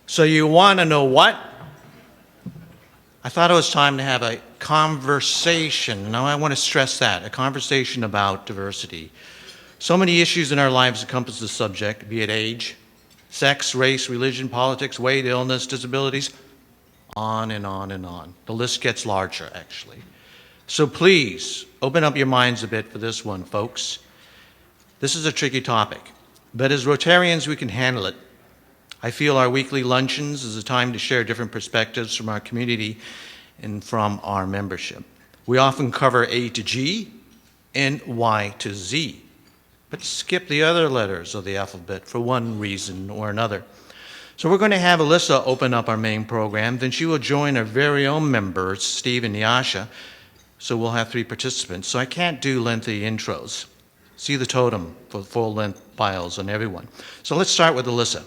So you want to know what? I thought it was time to have a conversation. Now I want to stress that, a conversation about diversity. So many issues in our lives encompass the subject, be it age, sex, race, religion, politics, weight, illness, disabilities, on and on and on. The list gets larger, actually. So please, open up your minds a bit for this one, folks. This is a tricky topic, but as Rotarians, we can handle it. I feel our weekly luncheons is a time to share different perspectives from our community and from our membership. We often cover A to G and Y to Z, but skip the other letters of the alphabet for one reason or another. So we're going to have Alyssa open up our main program, then she will join our very own members, Steve and Nyasha, so we'll have 3 participants. So I can't do lengthy intros. See the totem for full-length files on everyone. So let's start with Alyssa.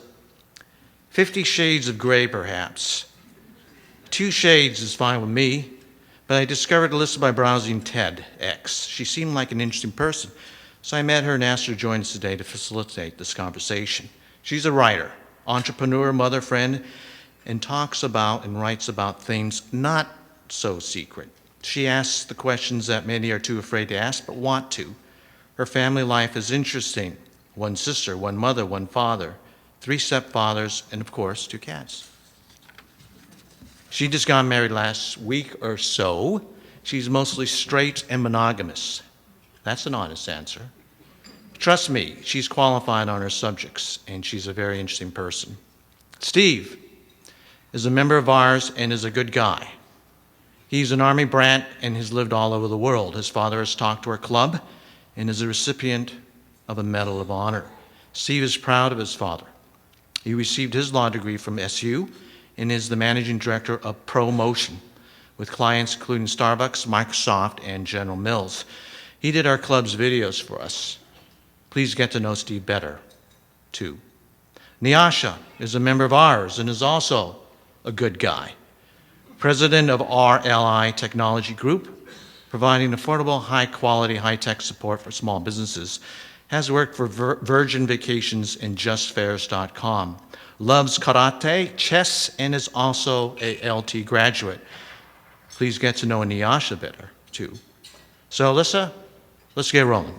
50 Shades of Gray, perhaps. 2 shades is fine with me, but I discovered Alyssa by browsing TEDx. She seemed like an interesting person, so I met her and asked her to join us today to facilitate this conversation. She's a writer, entrepreneur, mother, friend, and talks about and writes about things not so secret. She asks the questions that many are too afraid to ask, but want to. Her family life is interesting. 1 sister, 1 mother, 1 father, 3 stepfathers, and of course, 2 cats. She just got married last week or so. She's mostly straight and monogamous. That's an honest answer. Trust me, she's qualified on her subjects, and she's a very interesting person. Steve is a member of ours and is a good guy. He's an Army brat and has lived all over the world. His father has talked to our club and is a recipient of a Medal of Honor. Steve is proud of his father. He received his law degree from SU and is the managing director of ProMotion, with clients including Starbucks, Microsoft, and General Mills. He did our club's videos for us. Please get to know Steve better, too. Nyasha is a member of ours and is also a good guy. President of RLI Technology Group, providing affordable, high-quality, high-tech support for small businesses, has worked for Virgin Vacations and JustFares.com, loves karate, chess, and is also a LT graduate. Please get to know Nyasha better, too. So, Alyssa, let's get rolling.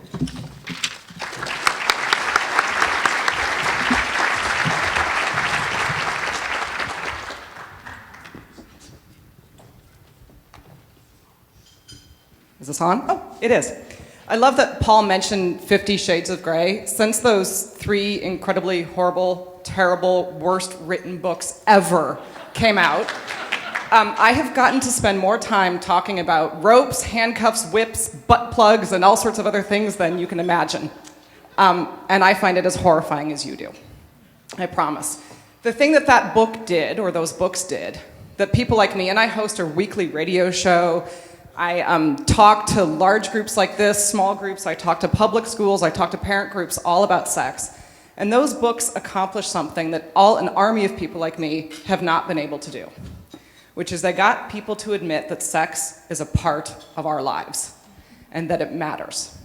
Is this on? Oh, it is. I love that Paul mentioned 50 Shades of Grey. Since those 3 incredibly horrible, terrible, worst written books ever came out, I have gotten to spend more time talking about ropes, handcuffs, whips, butt plugs, and all sorts of other things than you can imagine. And I find it as horrifying as you do. I promise. The thing that book did, or those books did, that people like me, and I host a weekly radio show, I talk to large groups like this, small groups, I talk to public schools, I talk to parent groups all about sex. And those books accomplish something that an army of people like me have not been able to do, which is they got people to admit that sex is a part of our lives and that it matters.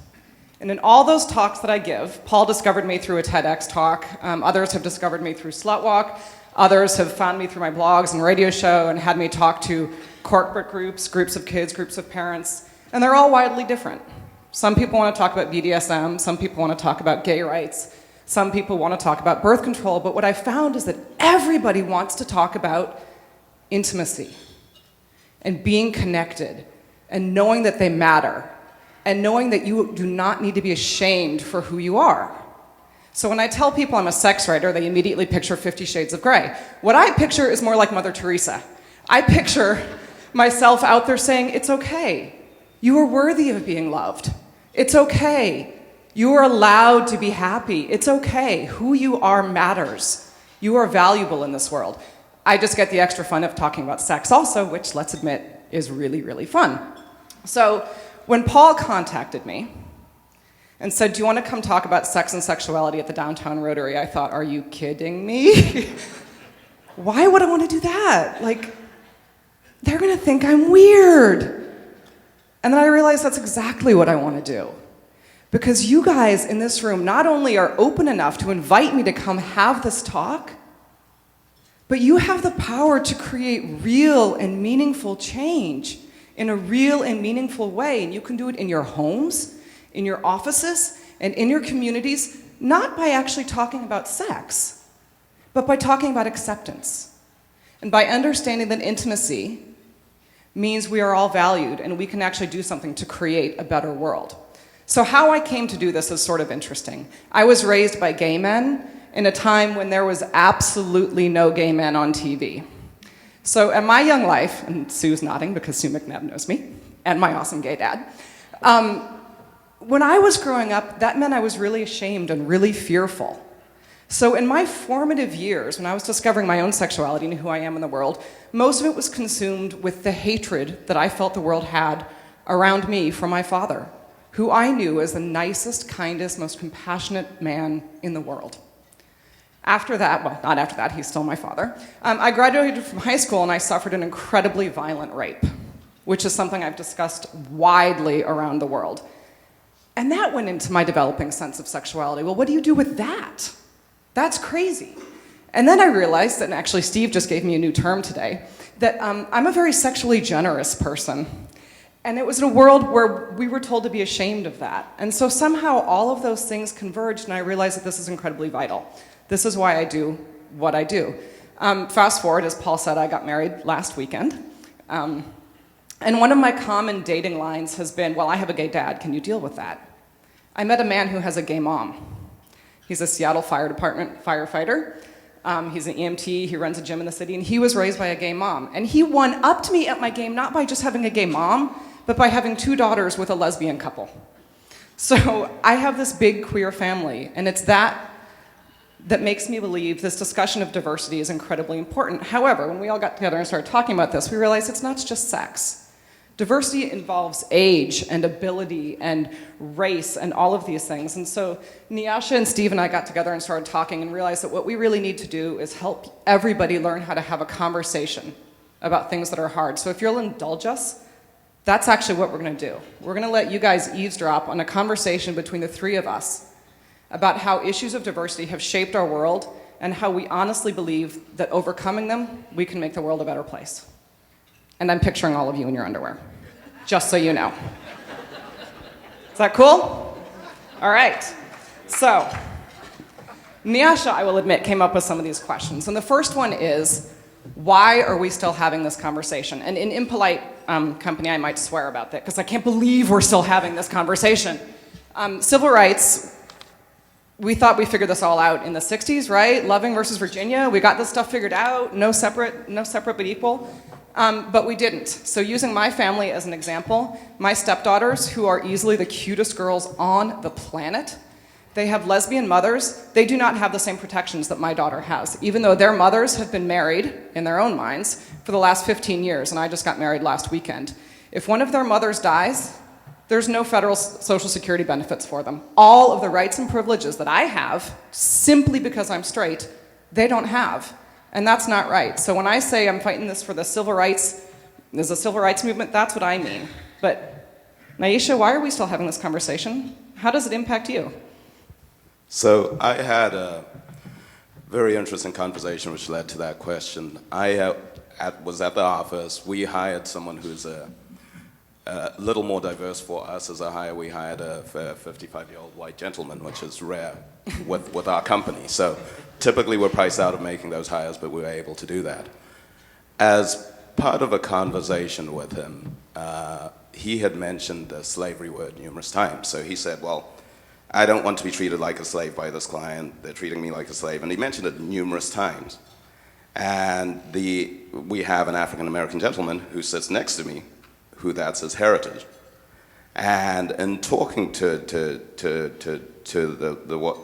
And in all those talks that I give, Paul discovered me through a TEDx talk, others have discovered me through Slutwalk, others have found me through my blogs and radio show and had me talk to corporate groups, groups of kids, groups of parents, and they're all widely different. Some people want to talk about BDSM, some people want to talk about gay rights, some people want to talk about birth control, but what I found is that everybody wants to talk about intimacy and being connected and knowing that they matter and knowing that you do not need to be ashamed for who you are. So when I tell people I'm a sex writer, they immediately picture 50 Shades of Grey. What I picture is more like Mother Teresa. I picture myself out there saying, it's okay. You are worthy of being loved. It's okay. You are allowed to be happy. It's okay. Who you are matters. You are valuable in this world. I just get the extra fun of talking about sex also, which, let's admit, is really, really fun. So when Paul contacted me and said, do you want to come talk about sex and sexuality at the downtown Rotary? I thought, are you kidding me? Why would I want to do that? They're going to think I'm weird. And then I realized that's exactly what I want to do. Because you guys in this room not only are open enough to invite me to come have this talk, But you have the power to create real and meaningful change in a real and meaningful way. And you can do it in your homes, in your offices, and in your communities, not by actually talking about sex, but by talking about acceptance. And by understanding that intimacy means we are all valued and we can actually do something to create a better world. So how I came to do this is sort of interesting. I was raised by gay men in a time when there was absolutely no gay men on TV. So in my young life, and Sue's nodding because Sue McNabb knows me, and my awesome gay dad, when I was growing up, that meant I was really ashamed and really fearful. So in my formative years, when I was discovering my own sexuality and who I am in the world, most of it was consumed with the hatred that I felt the world had around me from my father, who I knew as the nicest, kindest, most compassionate man in the world. After that, well, not after that, he's still my father, I graduated from high school and I suffered an incredibly violent rape, which is something I've discussed widely around the world. And that went into my developing sense of sexuality. Well, what do you do with that? That's crazy. And then I realized, and actually Steve just gave me a new term today, that I'm a very sexually generous person. And it was in a world where we were told to be ashamed of that. And so somehow all of those things converged, and I realized that this is incredibly vital. This is why I do what I do. Fast forward, as Paul said, I got married last weekend. And one of my common dating lines has been, well, I have a gay dad, can you deal with that? I met a man who has a gay mom. He's a Seattle Fire Department firefighter. He's an EMT, he runs a gym in the city, and he was raised by a gay mom. And he one-upped me at my game, not by just having a gay mom, but by having 2 daughters with a lesbian couple. So I have this big queer family, and it's that makes me believe this discussion of diversity is incredibly important. However, when we all got together and started talking about this, we realized it's not just sex. Diversity involves age and ability and race and all of these things. And so Nyasha and Steve and I got together and started talking and realized that what we really need to do is help everybody learn how to have a conversation about things that are hard. So if you'll indulge us, that's actually what we're going to do. We're going to let you guys eavesdrop on a conversation between the 3 of us about how issues of diversity have shaped our world and how we honestly believe that overcoming them, we can make the world a better place. And I'm picturing all of you in your underwear, just so you know. Is that cool? All right. So, Nyasha, I will admit, came up with some of these questions. And the first one is, why are we still having this conversation? And in impolite company, I might swear about that, because I can't believe we're still having this conversation. Civil rights, we thought we figured this all out in the 60s, right? Loving versus Virginia, we got this stuff figured out, no separate but equal. But we didn't. So using my family as an example, my stepdaughters, who are easily the cutest girls on the planet, they have lesbian mothers. They do not have the same protections that my daughter has, even though their mothers have been married, in their own minds, for the last 15 years, and I just got married last weekend. If one of their mothers dies, there's no federal Social Security benefits for them. All of the rights and privileges that I have, simply because I'm straight, they don't have. And that's not right. So when I say I'm fighting this for the civil rights, there's a civil rights movement, that's what I mean. But Nyasha, why are we still having this conversation? How does it impact you? So I had a very interesting conversation which led to that question. I was at the office. We hired someone who's a little more diverse for us as a hire. We hired a 55-year-old white gentleman, which is rare with our company. So typically we're priced out of making those hires, but we were able to do that. As part of a conversation with him, he had mentioned the slavery word numerous times. So he said, well, I don't want to be treated like a slave by this client. They're treating me like a slave. And he mentioned it numerous times. And we have an African-American gentleman who sits next to me, who that's his heritage. And in talking to the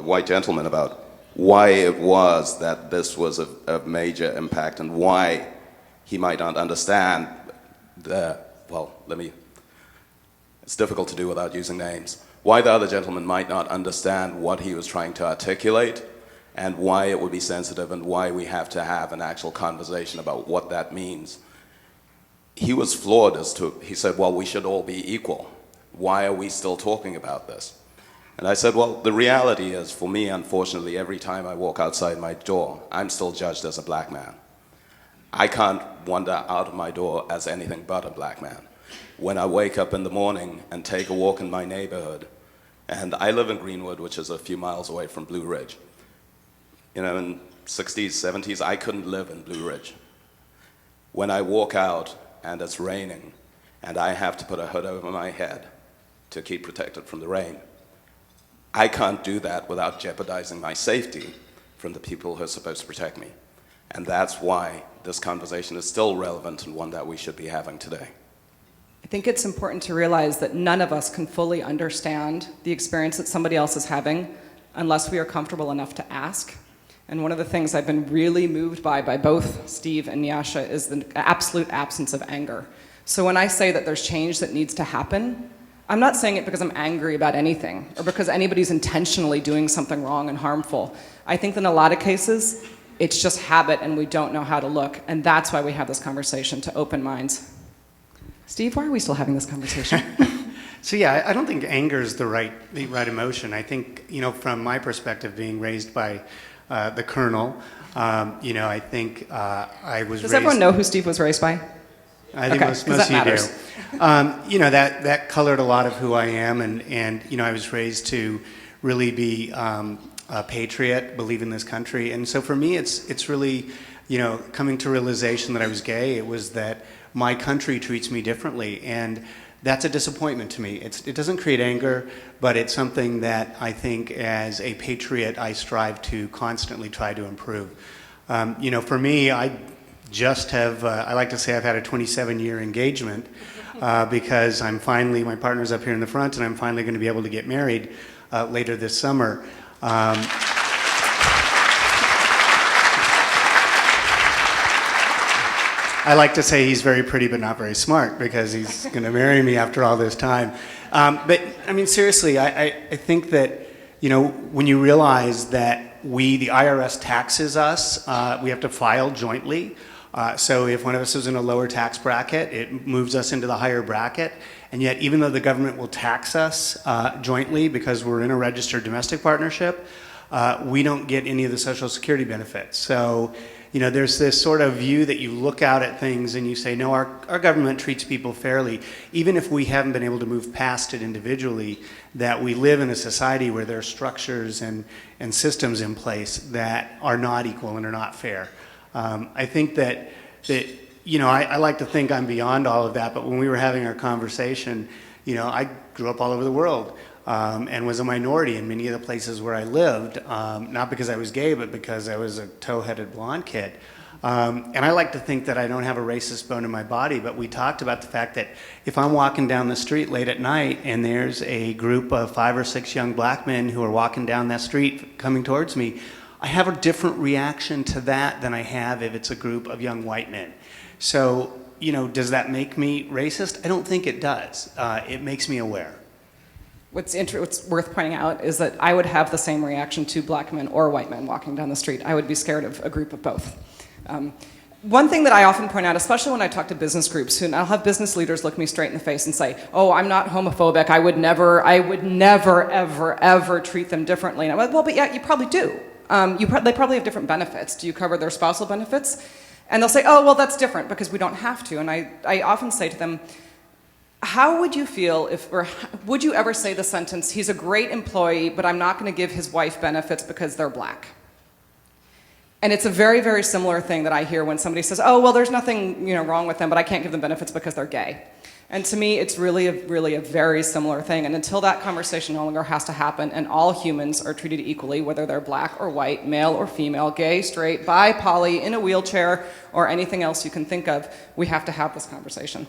white gentleman about why it was that this was a major impact and why he might not understand it's difficult to do without using names, why the other gentleman might not understand what he was trying to articulate and why it would be sensitive and why we have to have an actual conversation about what that means. He was floored as to, he said, well, we should all be equal. Why are we still talking about this? And I said, well, the reality is, for me, unfortunately, every time I walk outside my door, I'm still judged as a black man. I can't wander out of my door as anything but a black man. When I wake up in the morning and take a walk in my neighborhood, and I live in Greenwood, which is a few miles away from Blue Ridge. You know, in 60s, 70s, I couldn't live in Blue Ridge. When I walk out and it's raining, and I have to put a hood over my head to keep protected from the rain, I can't do that without jeopardizing my safety from the people who are supposed to protect me. And that's why this conversation is still relevant and one that we should be having today. I think it's important to realize that none of us can fully understand the experience that somebody else is having unless we are comfortable enough to ask. And one of the things I've been really moved by both Steve and Nyasha is the absolute absence of anger. So when I say that there's change that needs to happen, I'm not saying it because I'm angry about anything or because anybody's intentionally doing something wrong and harmful. I think that in a lot of cases, it's just habit and we don't know how to look. And that's why we have this conversation, to open minds. Steve, why are we still having this conversation? So yeah, I don't think anger is the right emotion. I think, from my perspective, being raised by the Colonel, I think I was raised... Does everyone know who Steve was raised by? I think most of you do. That colored a lot of who I am, and I was raised to really be a patriot, believe in this country, and so for me, it's really, coming to realization that I was gay. It was that my country treats me differently, and that's a disappointment to me. It doesn't create anger, but it's something that I think as a patriot I strive to constantly try to improve. For me, I just have, I like to say I've had a 27-year engagement because my partner's up here in the front, and I'm finally going to be able to get married later this summer. I like to say he's very pretty but not very smart because he's going to marry me after all this time. But I mean, seriously, I think that, when you realize that the IRS taxes us, we have to file jointly. So if one of us is in a lower tax bracket, it moves us into the higher bracket. And yet, even though the government will tax us jointly because we're in a registered domestic partnership, we don't get any of the Social Security benefits. So, there's this sort of view that you look out at things and you say, no, our government treats people fairly, even if we haven't been able to move past it individually, that we live in a society where there are structures and systems in place that are not equal and are not fair. I think that I like to think I'm beyond all of that, but when we were having our conversation, I grew up all over the world. And was a minority in many of the places where I lived, not because I was gay, but because I was a tow-headed blonde kid. And I like to think that I don't have a racist bone in my body, but we talked about the fact that if I'm walking down the street late at night and there's a group of 5 or 6 young black men who are walking down that street coming towards me, I have a different reaction to that than I have if it's a group of young white men. So, does that make me racist? I don't think it does. It makes me aware. What's worth pointing out is that I would have the same reaction to black men or white men walking down the street. I would be scared of a group of both. One thing that I often point out, especially when I talk to business groups, and I'll have business leaders look me straight in the face and say, oh, I'm not homophobic, I would never, ever, ever treat them differently. And I'm like, well, but yeah, you probably do. They probably have different benefits. Do you cover their spousal benefits? And they'll say, oh, well, that's different because we don't have to. And I often say to them, how would you feel or would you ever say the sentence, he's a great employee, but I'm not going to give his wife benefits because they're black? And it's a very, very similar thing that I hear when somebody says, oh, well, there's nothing wrong with them, but I can't give them benefits because they're gay. And to me, it's really a very similar thing. And until that conversation no longer has to happen and all humans are treated equally, whether they're black or white, male or female, gay, straight, bi, poly, in a wheelchair, or anything else you can think of, we have to have this conversation.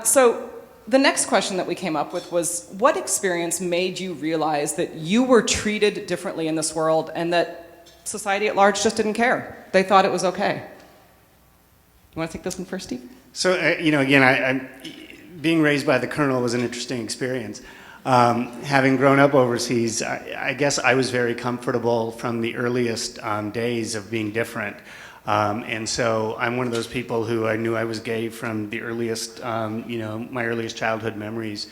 So the next question that we came up with was, what experience made you realize that you were treated differently in this world and that society at large just didn't care? They thought it was okay. You want to take this one first, Steve? So, again, being raised by the Colonel was an interesting experience. Having grown up overseas, I guess I was very comfortable from the earliest days of being different. And so I'm one of those people who I knew I was gay from the earliest, my earliest childhood memories.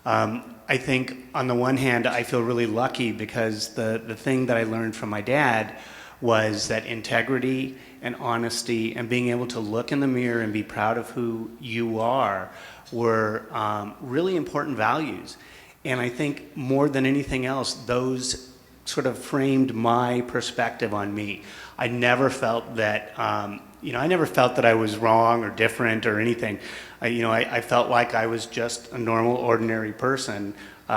I think on the one hand, I feel really lucky because the thing that I learned from my dad was that integrity and honesty and being able to look in the mirror and be proud of who you are were really important values. And I think more than anything else, those sort of framed my perspective on me. I never felt that, I never felt that I was wrong or different or anything. I felt like I was just a normal, ordinary person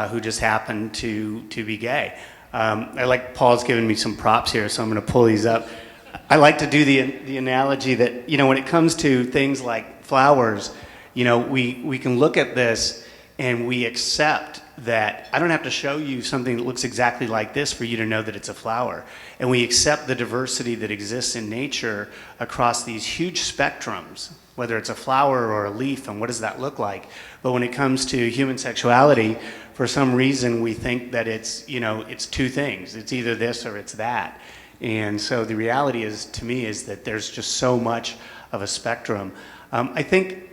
who just happened to be gay. I like Paul's given me some props here, so I'm going to pull these up. I like to do the analogy that, when it comes to things like flowers, we can look at this and we accept that I don't have to show you something that looks exactly like this for you to know that it's a flower. And we accept the diversity that exists in nature across these huge spectrums, whether it's a flower or a leaf, and what does that look like? But when it comes to human sexuality, for some reason we think that it's, it's two things. It's either this or it's that. And so the reality is, to me, is that there's just so much of a spectrum. I think,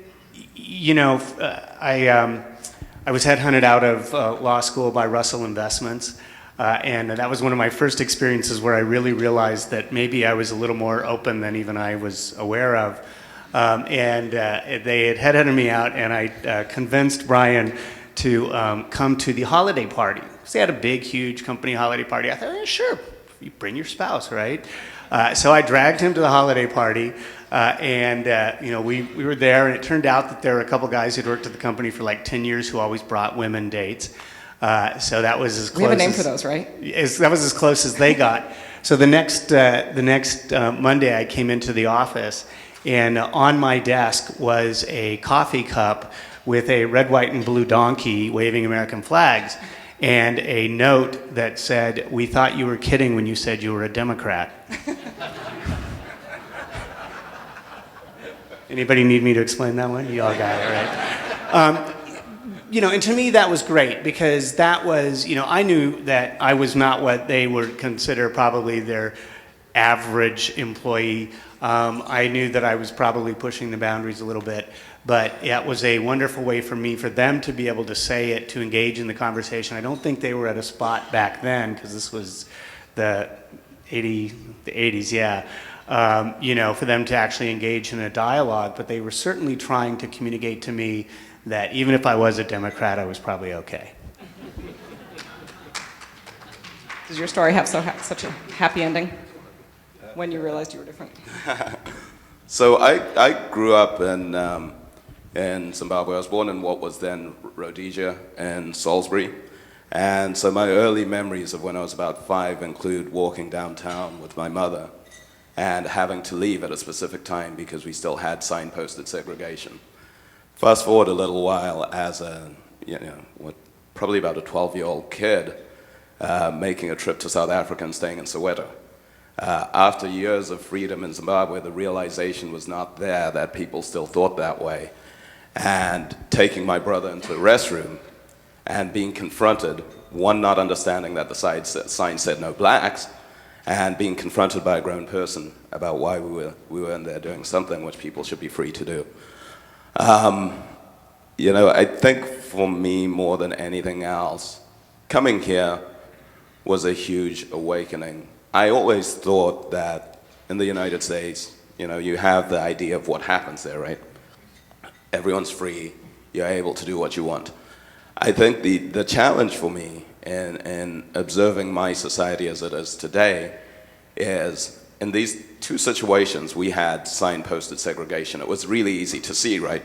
I was headhunted out of law school by Russell Investments, and that was one of my first experiences where I really realized that maybe I was a little more open than even I was aware of. They had headhunted me out, and I convinced Brian to come to the holiday party. So they had a big, huge company holiday party. I thought, sure, you bring your spouse, right? So I dragged him to the holiday party. We were there, and it turned out that there were a couple guys who'd worked at the company for like 10 years who always brought women dates. So that was as close. We have a name for those, right? That was as close as they got. So the next Monday, I came into the office, and on my desk was a coffee cup with a red, white, and blue donkey waving American flags, and a note that said, "We thought you were kidding when you said you were a Democrat." Anybody need me to explain that one? You all got it, right? And to me that was great because that was, I knew that I was not what they would consider probably their average employee. I knew that I was probably pushing the boundaries a little bit, but it was a wonderful way for me, for them to be able to say it, to engage in the conversation. I don't think they were at a spot back then, because this was the 80s, yeah. For them to actually engage in a dialogue, but they were certainly trying to communicate to me that even if I was a Democrat, I was probably okay. Does your story have such a happy ending when you realized you were different? So I grew up in Zimbabwe. I was born in what was then Rhodesia and Salisbury. And so my early memories of when I was about 5 include walking downtown with my mother and having to leave at a specific time because we still had signposted segregation. Fast forward a little while as probably about a 12-year-old kid making a trip to South Africa and staying in Soweto. After years of freedom in Zimbabwe, the realization was not there that people still thought that way. And taking my brother into the restroom and being confronted, one, not understanding that the sign said no blacks, and being confronted by a grown person about why we were in there doing something which people should be free to do. I think for me, more than anything else, coming here was a huge awakening. I always thought that in the United States, you have the idea of what happens there, right? Everyone's free, you're able to do what you want. I think the challenge for me in observing my society as it is today is in these two situations we had signposted segregation. It was really easy to see, right?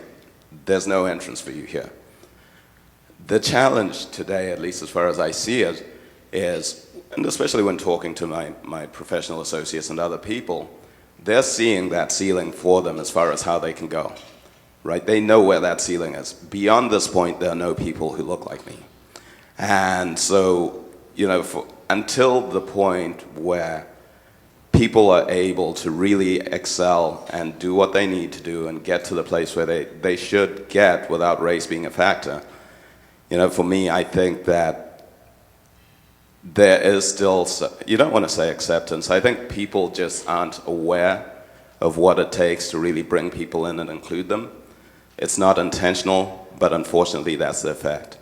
There's no entrance for you here. The challenge today, at least as far as I see it, is, and especially when talking to my professional associates and other people, they're seeing that ceiling for them as far as how they can go, right? They know where that ceiling is. Beyond this point, there are no people who look like me. And so, until the point where people are able to really excel and do what they need to do and get to the place where they should get without race being a factor, for me, I think that there is still, you don't want to say acceptance, I think people just aren't aware of what it takes to really bring people in and include them. It's not intentional, but unfortunately that's the effect.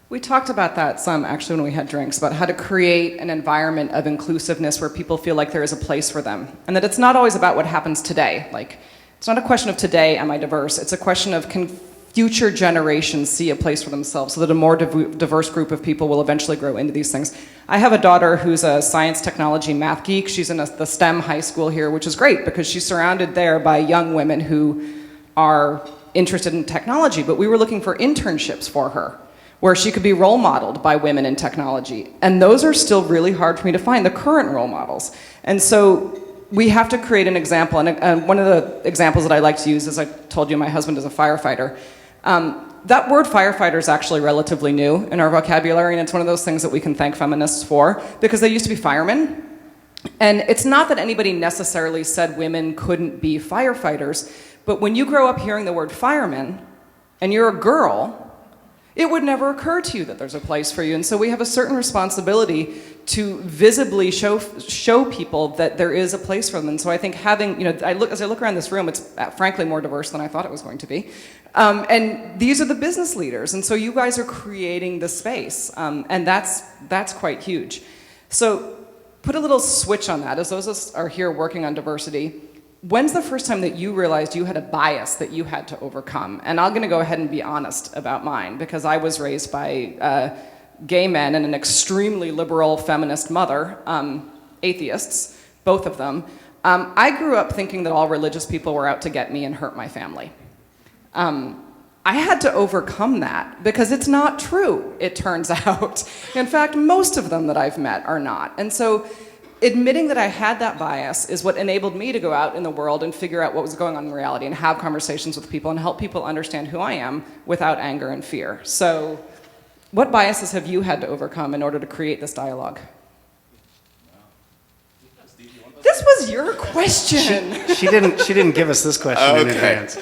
We talked about that some actually when we had drinks, about how to create an environment of inclusiveness where people feel like there is a place for them. And that it's not always about what happens today. Like, it's not a question of today, am I diverse? It's a question of can future generations see a place for themselves so that a more diverse group of people will eventually grow into these things. I have a daughter who's a science, technology, math geek. She's in the STEM high school here, which is great because she's surrounded there by young women who are interested in technology. But we were looking for internships for her, where she could be role modeled by women in technology. And those are still really hard for me to find, the current role models. And so we have to create an example. And one of the examples that I like to use, as I told you, my husband is a firefighter. That word firefighter is actually relatively new in our vocabulary, and it's one of those things that we can thank feminists for, because they used to be firemen. And it's not that anybody necessarily said women couldn't be firefighters, but when you grow up hearing the word fireman, and you're a girl, it would never occur to you that there's a place for you. And so we have a certain responsibility to visibly show people that there is a place for them. And so I think having, as I look around this room, it's frankly more diverse than I thought it was going to be. And these are the business leaders. And so you guys are creating the space. And that's quite huge. So put a little switch on that. As those of us are here working on diversity, when's the first time that you realized you had a bias that you had to overcome? And I'm going to go ahead and be honest about mine, because I was raised by gay men and an extremely liberal feminist mother, atheists, both of them. I grew up thinking that all religious people were out to get me and hurt my family. I had to overcome that because it's not true, it turns out. In fact, most of them that I've met are not. And so admitting that I had that bias is what enabled me to go out in the world and figure out what was going on in reality and have conversations with people and help people understand who I am without anger and fear. So what biases have you had to overcome in order to create this dialogue? This was your question. She didn't give us this question in advance.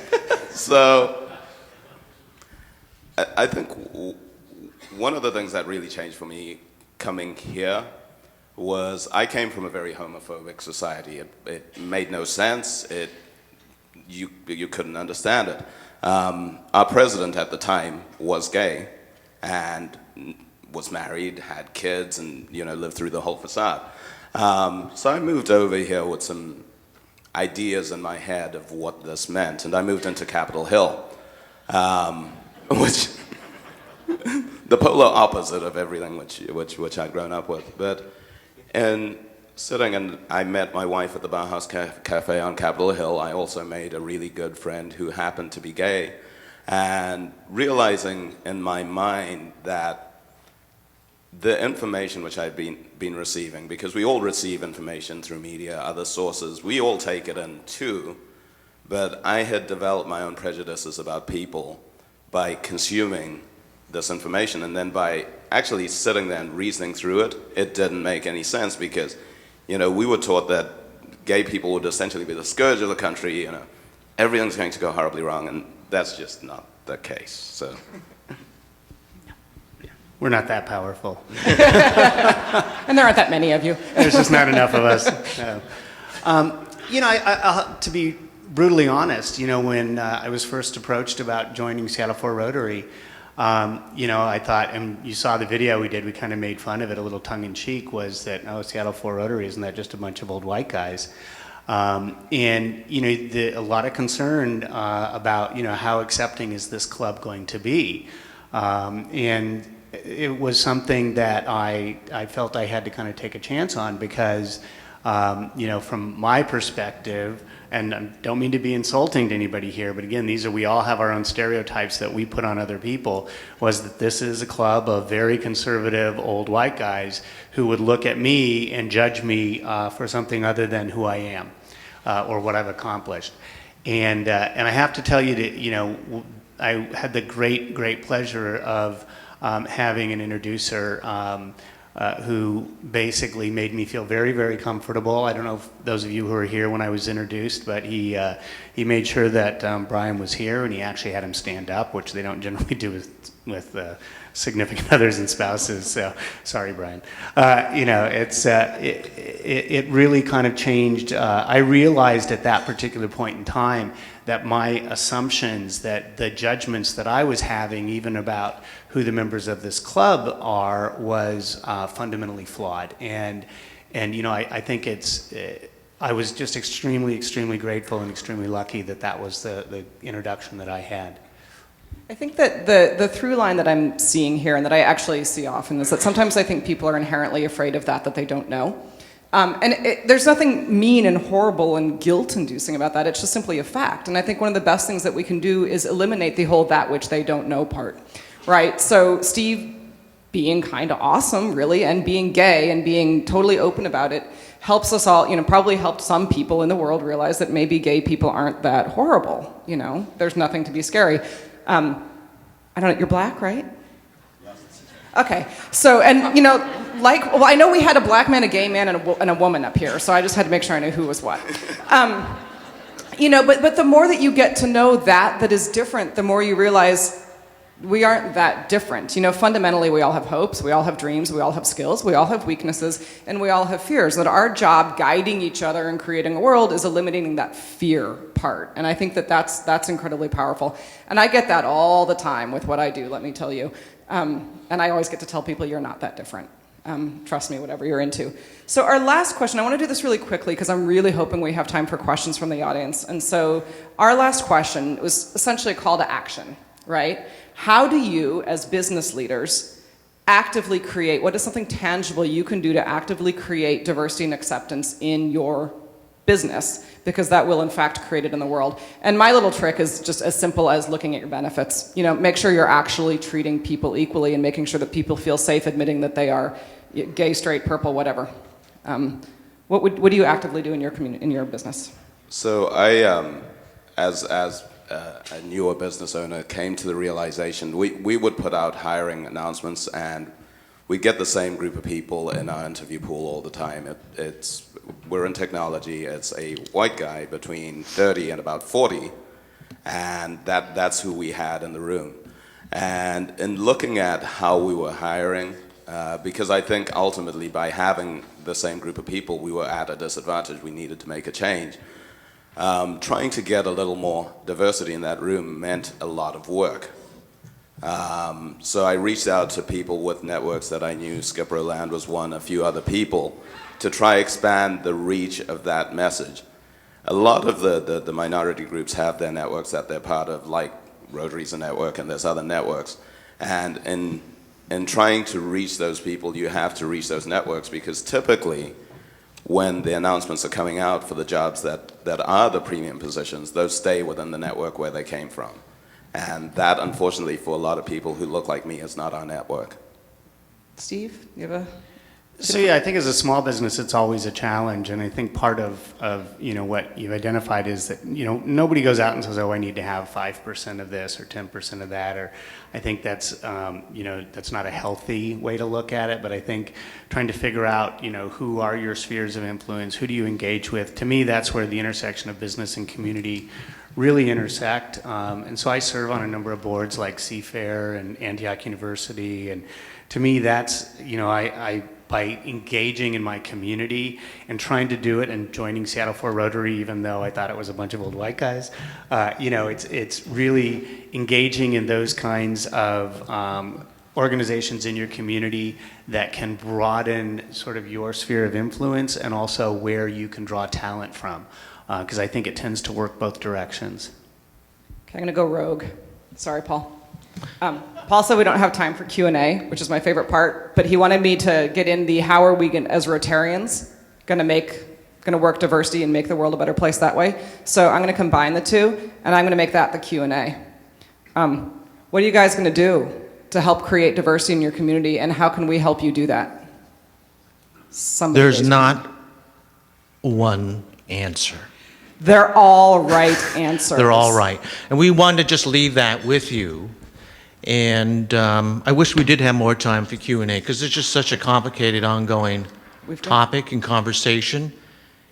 So I think one of the things that really changed for me coming here was I came from a very homophobic society. It made no sense. You couldn't understand it. Our president at the time was gay and was married, had kids, and lived through the whole facade. So I moved over here with some ideas in my head of what this meant, and I moved into Capitol Hill, which the polar opposite of everything which I'd grown up with. And I met my wife at the Bauhaus Cafe on Capitol Hill. I also made a really good friend who happened to be gay, and realizing in my mind that the information which I'd been receiving, because we all receive information through media, other sources, we all take it in too, but I had developed my own prejudices about people by consuming this information, and then by actually sitting there and reasoning through it, it didn't make any sense, because we were taught that gay people would essentially be the scourge of the country, everything's going to go horribly wrong, and that's just not the case. So we're not that powerful. And there aren't that many of you. There's just not enough of us. No. I'll, to be brutally honest, when I was first approached about joining Seattle 4 Rotary, I thought, and you saw the video we did, we kind of made fun of it a little tongue-in-cheek, was that, Seattle 4 Rotary, isn't that just a bunch of old white guys? A lot of concern about, how accepting is this club going to be? And it was something that I felt I had to kind of take a chance on because, from my perspective, and I don't mean to be insulting to anybody here, but again, we all have our own stereotypes that we put on other people, was that this is a club of very conservative old white guys who would look at me and judge me for something other than who I am or what I've accomplished. And I have to tell you that, I had the great pleasure of having an introducer who basically made me feel very, very comfortable. I don't know if those of you who were here when I was introduced, but he made sure that Brian was here, and he actually had him stand up, which they don't generally do with significant others and spouses. So sorry, Brian. It really kind of changed. I realized at that particular point in time that my assumptions, that the judgments that I was having, even about who the members of this club are, was fundamentally flawed. And I think I was just extremely grateful and extremely lucky that was the introduction that I had. I think that the through line that I'm seeing here, and that I actually see often, is that sometimes I think people are inherently afraid of that they don't know. There's nothing mean and horrible and guilt-inducing about that. It's just simply a fact. And I think one of the best things that we can do is eliminate the whole that which they don't know part, right? So Steve being kind of awesome, really, and being gay and being totally open about it helps us all, probably helped some people in the world realize that maybe gay people aren't that horrible, There's nothing to be scary. I don't know, you're black, right? Okay, so, and I know we had a black man, a gay man, and a woman up here, so I just had to make sure I knew who was what. But the more that you get to know that is different, the more you realize we aren't that different. Fundamentally, we all have hopes, we all have dreams, we all have skills, we all have weaknesses, and we all have fears. That our job guiding each other and creating a world is eliminating that fear part. And I think that's incredibly powerful. And I get that all the time with what I do, let me tell you. And I always get to tell people you're not that different. Trust me, whatever you're into. So our last question, I want to do this really quickly because I'm really hoping we have time for questions from the audience. And so our last question was essentially a call to action, right? How do you, as business leaders, actively create, what is something tangible you can do to actively create diversity and acceptance in your business? Because that will, in fact, create it in the world. And my little trick is just as simple as looking at your benefits. Make sure you're actually treating people equally and making sure that people feel safe admitting that they are gay, straight, purple, whatever. What do you actively do in your community, in your business? So I, as a newer business owner, came to the realization we would put out hiring announcements, and we get the same group of people in our interview pool all the time. We're in technology. It's a white guy between 30 and about 40, and that's who we had in the room. And in looking at how we were hiring, because I think ultimately by having the same group of people, we were at a disadvantage. We needed to make a change. Trying to get a little more diversity in that room meant a lot of work. So I reached out to people with networks that I knew. Skip Roland was one, a few other people, to try expand the reach of that message. A lot of the minority groups have their networks that they're part of, like Rotary's a network and there's other networks. And in trying to reach those people, you have to reach those networks, because typically when the announcements are coming out for the jobs that are the premium positions, those stay within the network where they came from. And that, unfortunately, for a lot of people who look like me, is not our network. Steve, you have a... So yeah, I think as a small business, it's always a challenge, and I think part of what you've identified is that nobody goes out and says, oh, I need to have 5% of this or 10% of that, or I think that's that's not a healthy way to look at it. But I think trying to figure out who are your spheres of influence, who do you engage with. To me, that's where the intersection of business and community really intersect. And so I serve on a number of boards like CFAIR and Antioch University, and to me, that's I by engaging in my community and trying to do it and joining Seattle 4 Rotary, even though I thought it was a bunch of old white guys, it's really engaging in those kinds of organizations in your community that can broaden sort of your sphere of influence and also where you can draw talent from, because I think it tends to work both directions. Okay, I'm going to go rogue. Sorry, Paul. Paul said we don't have time for Q&A, which is my favorite part, but he wanted me to get in the how are we, as Rotarians, going to work diversity and make the world a better place that way. So I'm going to combine the two, and I'm going to make that the Q&A. What are you guys going to do to help create diversity in your community, and how can we help you do that? There's not one answer. They're all right answers. They're all right. And we wanted to just leave that with you. And I wish we did have more time for Q&A, because it's just such a complicated, ongoing topic and conversation.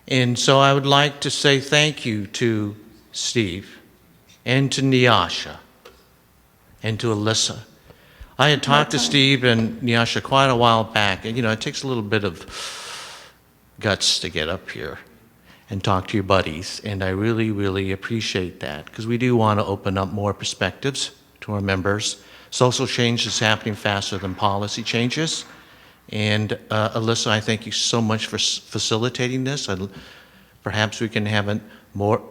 And so I would like to say thank you to Steve and to Nyasha and to Alyssa. I had talked to Steve and Nyasha quite a while back, and it takes a little bit of guts to get up here and talk to your buddies, and I really, really appreciate that, because we do want to open up more perspectives to our members. Social change is happening faster than policy changes, and Alyssa, I thank you so much for facilitating this. Perhaps we can have more,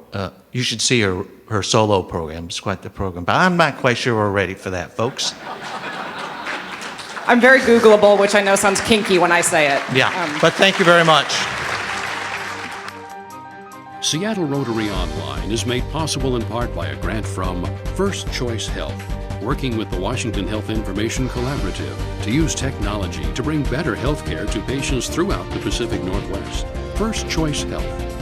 you should see her solo program. It's quite the program, but I'm not quite sure we're ready for that, folks. I'm very Googleable, which I know sounds kinky when I say it. Yeah, but thank you very much. Seattle Rotary Online is made possible in part by a grant from First Choice Health, working with the Washington Health Information Collaborative to use technology to bring better health care to patients throughout the Pacific Northwest. First Choice Health.